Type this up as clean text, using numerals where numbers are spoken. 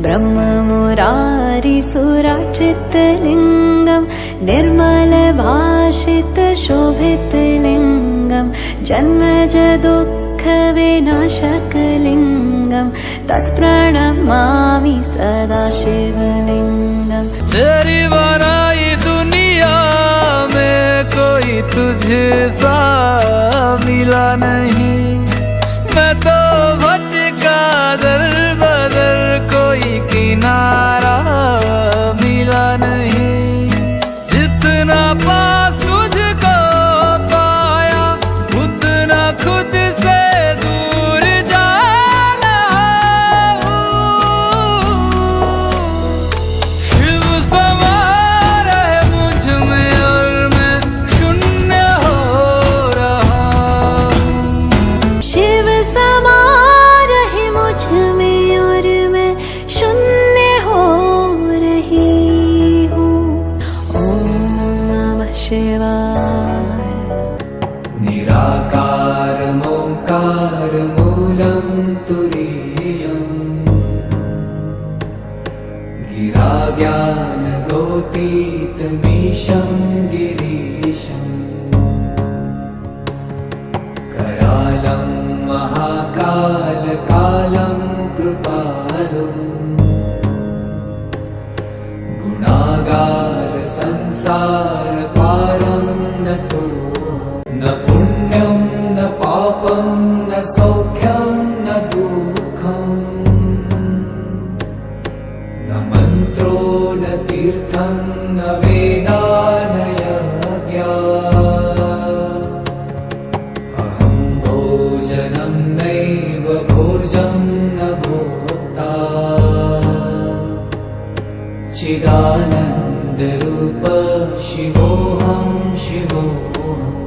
ब्रह्ममुरारिसुरार्चितलिङ्गं निर्मलभाषितशोभितलिङ्गं जन्मजदुःखविनाशकलिङ्गं तत्प्रणमामि सदा शिवलिङ्गम्। तेरी बनाई दुनिया में कोई तुझे सा मिला नहीं, मैं तो भटका दर बदर कोई किनारा मिला नहीं। जितना पास तुझको पाया उतना खुद से दूर जाना। शिव समा रहे मुझ में और मैं शून्य हो रहा हूँ। शिव समा रहे मुझ में और मैं शून्य हो रही हूँ। ओम नमः शिवाय। निराकारमोङ्कारमूलं तुरीयम्, गिराज्ञानगोतीतमीशं गिरीशम्, करालं महाकालकालं कृपालुम्, गुणागार संसारपारं नतोऽहम्। न पुण्यं न पापं न सौख्यं न दुःखम्, न मन्त्रो न तीर्थं न वेदा न यज्ञा। अहं भोजनं नैव भोजं न भोक्ता, चिदानन्दरूप शिवोऽहं शिवोऽहम्।